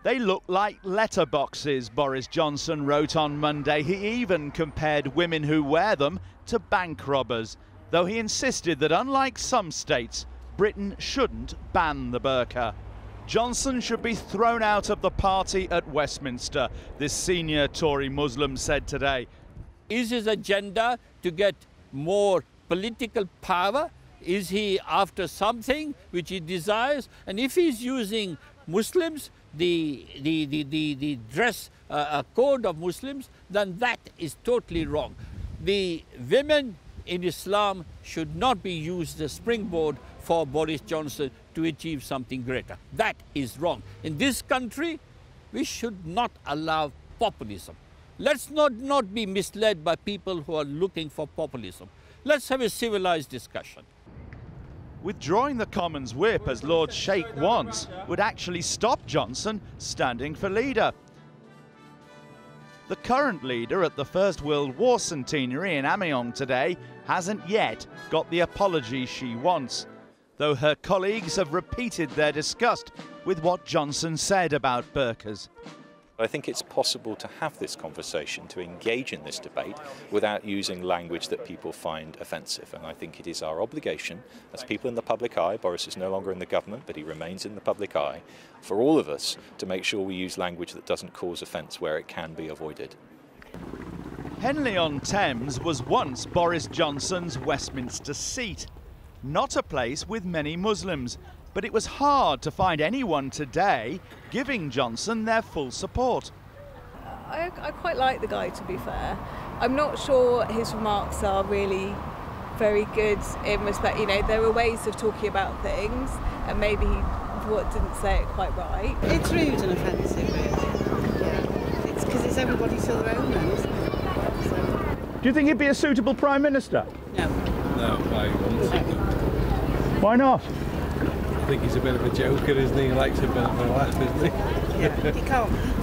They look like letterboxes, Boris Johnson wrote on Monday. He even compared women who wear them to bank robbers, though he insisted that unlike some states, Britain shouldn't ban the burqa. Johnson should be thrown out of the party at Westminster, this senior Tory Muslim said today. Is his agenda to get more political power? Is he after something which he desires? And if he's using Muslims, the dress code of Muslims, then that is totally wrong. The women in Islam should not be used as springboard for Boris Johnson to achieve something greater. That is wrong. In this country, we should not allow populism. Let's not be misled by people who are looking for populism. Let's have a civilized discussion. Withdrawing the Commons whip, as Lord Sheikh wants, would actually stop Johnson standing for leader. The current leader at the First World War centenary in Amiens today hasn't yet got the apology she wants, though her colleagues have repeated their disgust with what Johnson said about burqas. I think it's possible to have this conversation, to engage in this debate without using language that people find offensive. And I think it is our obligation as people in the public eye, Boris is no longer in the government, but he remains in the public eye, for all of us to make sure we use language that doesn't cause offence where it can be avoided. Henley-on-Thames was once Boris Johnson's Westminster seat, not a place with many Muslims. But it was hard to find anyone today giving Johnson their full support. I quite like the guy, to be fair. I'm not sure his remarks are really very good in respect, there are ways of talking about things and maybe he didn't say it quite right. It's rude and offensive, really. Yeah. It's because it's everybody to their own then, isn't it? So. Do you think he'd be a suitable Prime Minister? No. No, I won't. Why not? I think he's a bit of a joker, isn't he? He likes a bit of a laugh, isn't he? Yeah,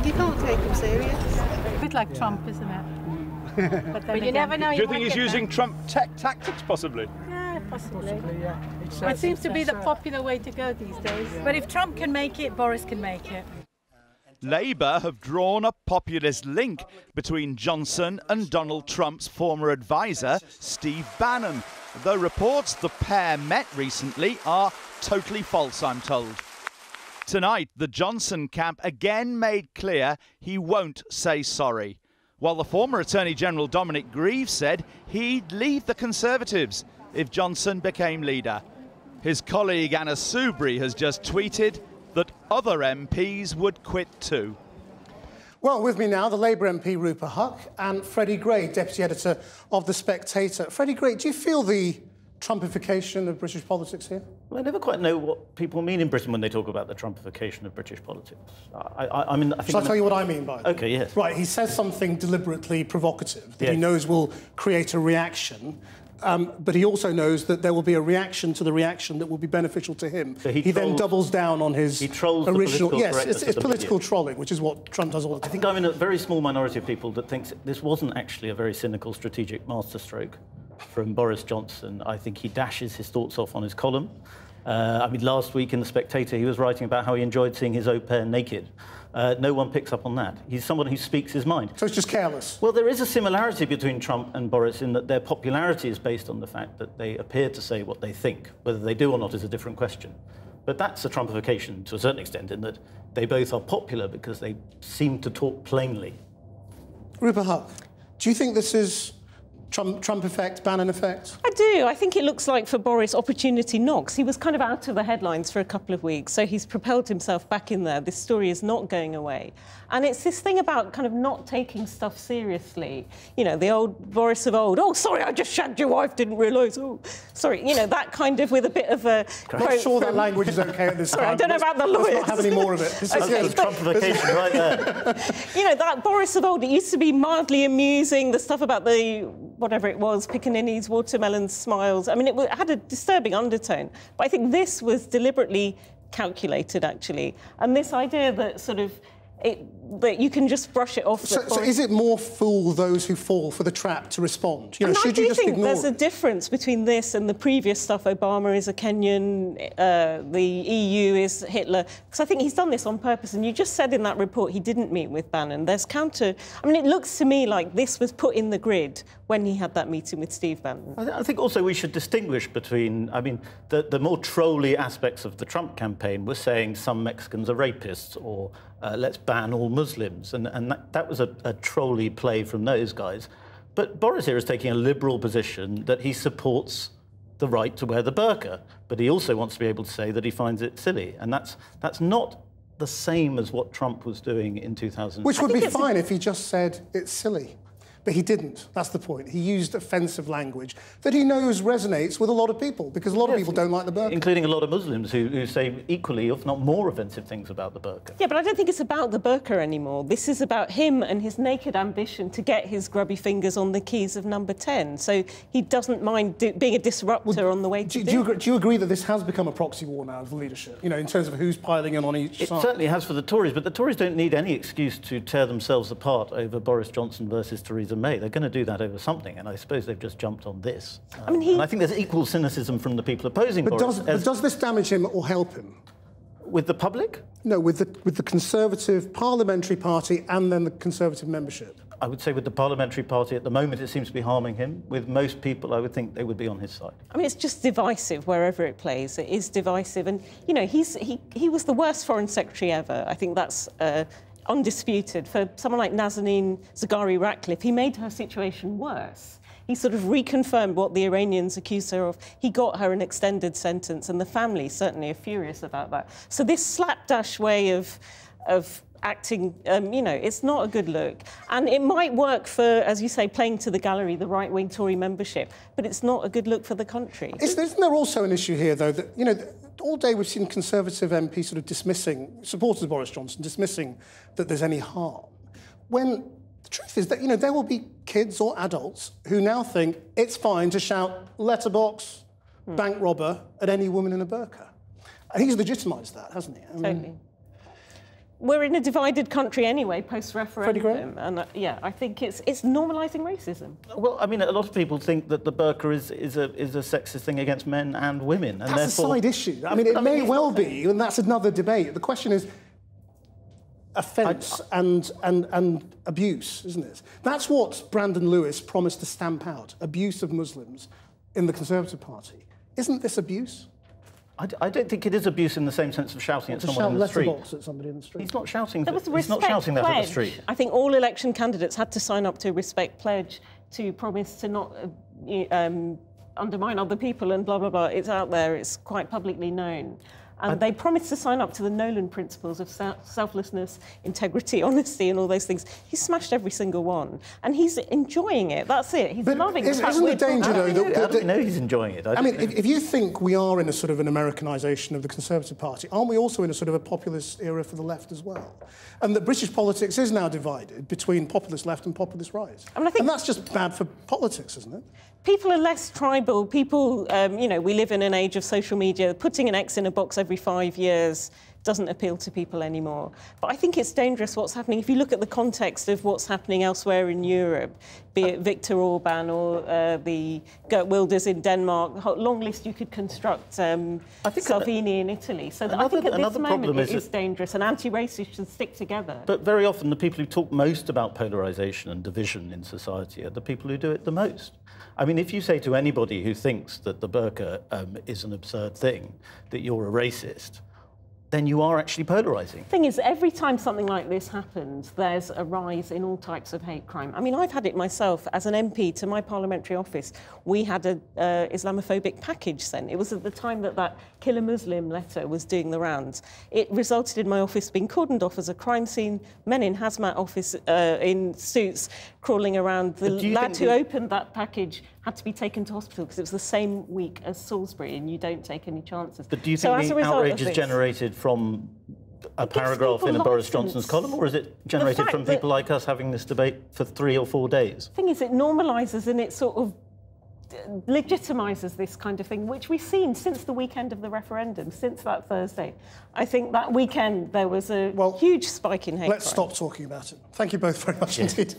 you can't take him serious. A bit like Trump, isn't it? But you never know. Do you think he's using Trump tactics, possibly? Yeah, possibly. Yeah. It seems to be the popular way to go these days. Yeah. But if Trump can make it, Boris can make it. Labour have drawn a populist link between Johnson and Donald Trump's former advisor, Steve Bannon, though reports the pair met recently are totally false, I'm told. Tonight, the Johnson camp again made clear he won't say sorry, while the former Attorney General Dominic Grieve said he'd leave the Conservatives if Johnson became leader. His colleague Anna Soubry has just tweeted that other MPs would quit too. Well, with me now, the Labour MP Rupert Huck and Freddie Gray, Deputy Editor of The Spectator. Freddie Gray, do you feel the Trumpification of British politics here? Well, I never quite know what people mean in Britain when they talk about the Trumpification of British politics. I mean, I think... Shall I tell you what I mean by that? OK, yes. Right, he says something deliberately provocative that yes. he knows will create a reaction. But he also knows that there will be a reaction to the reaction that will be beneficial to him. So he then doubles down on his original... Yes, it's political trolling, which is what Trump does all the time. I think I'm in a very small minority of people that thinks this wasn't actually a very cynical strategic masterstroke from Boris Johnson. I think he dashes his thoughts off on his column. I mean, last week in The Spectator, he was writing about how he enjoyed seeing his au pair naked. No one picks up on that. He's someone who speaks his mind. So it's just careless? Well, there is a similarity between Trump and Boris in that their popularity is based on the fact that they appear to say what they think. Whether they do or not is a different question. But that's a Trumpification to a certain extent in that they both are popular because they seem to talk plainly. Rupert Huck, do you think this is Trump effect, Bannon effect? I do. I think it looks like for Boris, opportunity knocks. He was kind of out of the headlines for a couple of weeks, so he's propelled himself back in there. This story is not going away. And it's this thing about kind of not taking stuff seriously. You know, the old Boris of old, oh, sorry, I just shagged your wife, didn't realise, oh, sorry. You know, that kind of with a bit of a... I'm not sure that language is OK at this time. I don't know about the lawyers. Let's not have any more of it. This is Trumpification right there. You know, that Boris of old, it used to be mildly amusing, the stuff about the... whatever it was, pickaninnies, watermelons, smiles. I mean, it had a disturbing undertone. But I think this was deliberately calculated, actually. And this idea that sort of that you can just brush it off. So is it more fool those who fall for the trap to respond? You know, and should you just ignore there's a difference between this and the previous stuff. Obama is a Kenyan, the EU is Hitler. Because I think he's done this on purpose. And you just said in that report he didn't meet with Bannon. There's counter... I mean, it looks to me like this was put in the grid when he had that meeting with Steve Bannon. I think also we should distinguish between... I mean, the more trolly aspects of the Trump campaign were saying some Mexicans are rapists or let's ban all Muslims. And that was a trolly play from those guys. But Boris here is taking a liberal position that he supports the right to wear the burqa, but he also wants to be able to say that he finds it silly. And that's not the same as what Trump was doing in 2000. Which would be fine if he just said it's silly. But he didn't. That's the point. He used offensive language that he knows resonates with a lot of people, because a lot of people don't like the burqa. Including a lot of Muslims who say equally, if not more, offensive things about the burqa. Yeah, but I don't think it's about the burqa anymore. This is about him and his naked ambition to get his grubby fingers on the keys of number 10. So he doesn't mind being a disruptor on the way to do you agree that this has become a proxy war now of the leadership, you know, in terms of who's piling in on each side? It certainly has for the Tories, but the Tories don't need any excuse to tear themselves apart over Boris Johnson versus Theresa May. They're going to do that over something, and I suppose they've just jumped on this. And I think there's equal cynicism from the people opposing Boris. But does this damage him or help him? With the public? No, with the Conservative Parliamentary Party and then the Conservative membership. I would say with the Parliamentary Party at the moment it seems to be harming him. With most people I would think they would be on his side. I mean, it's just divisive wherever it plays. It is divisive, and you know he was the worst Foreign Secretary ever. I think that's undisputed. For someone like Nazanin Zaghari-Ratcliffe, he made her situation worse. He sort of reconfirmed what the Iranians accused her of. He got her an extended sentence, and the family certainly are furious about that. So this slapdash way of acting, you know, it's not a good look. And it might work for, as you say, playing to the gallery, the right-wing Tory membership, but it's not a good look for the country. Isn't there also an issue here, though, that, you know, all day we've seen Conservative MPs sort of dismissing, supporters of Boris Johnson, dismissing that there's any harm, when the truth is that, you know, there will be kids or adults who now think it's fine to shout letterbox, bank robber at any woman in a burqa. And he's legitimised that, hasn't he? Totally. We're in a divided country anyway, post-referendum, and yeah, I think it's normalising racism. Well, I mean, a lot of people think that the burqa is a sexist thing against men and women, and that's a side issue. I mean, it may well be, and that's another debate. The question is offence and abuse, isn't it? That's what Brandon Lewis promised to stamp out: abuse of Muslims in the Conservative Party. Isn't this abuse? I don't think it is abuse in the same sense of shouting at someone in the street. At somebody in the street. He's not shouting. He's not shouting that at the street. I think all election candidates had to sign up to a respect pledge to promise to not undermine other people and blah blah blah. It's out there. It's quite publicly known. And they promised to sign up to the Nolan principles of selflessness, integrity, honesty, and all those things. He smashed every single one, and he's enjoying it. That's it. He's loving it. Isn't the danger, though, that I know he's enjoying it. I mean, if you think we are in a sort of an Americanisation of the Conservative Party, aren't we also in a sort of a populist era for the left as well? And that British politics is now divided between populist left and populist right. I mean, and that's just bad for politics, isn't it? People are less tribal. People, you know, we live in an age of social media. Putting an X in a box every 5 years doesn't appeal to people anymore. But I think it's dangerous what's happening. If you look at the context of what's happening elsewhere in Europe, be it Viktor Orban or the Geert Wilders in Denmark, long list you could construct, Salvini in Italy. So I think at this moment it is dangerous, and anti-racists should stick together. But very often the people who talk most about polarisation and division in society are the people who do it the most. I mean, if you say to anybody who thinks that the burqa is an absurd thing, that you're a racist, then you are actually polarising. The thing is, every time something like this happens, there's a rise in all types of hate crime. I mean, I've had it myself. As an MP to my parliamentary office, we had an Islamophobic package sent. It was at the time that Kill a Muslim letter was doing the rounds. It resulted in my office being cordoned off as a crime scene, men in hazmat office in suits crawling around. The lad who opened that package had to be taken to hospital because it was the same week as Salisbury, and you don't take any chances. But do you think the outrage is generated from a paragraph in a Boris Johnson's column, or is it generated from people like us having this debate for 3 or 4 days? The thing is, it normalises and it sort of legitimises this kind of thing, which we've seen since the weekend of the referendum, since that Thursday. I think that weekend there was a huge spike in hate crime. Let's stop talking about it. Thank you both very much indeed.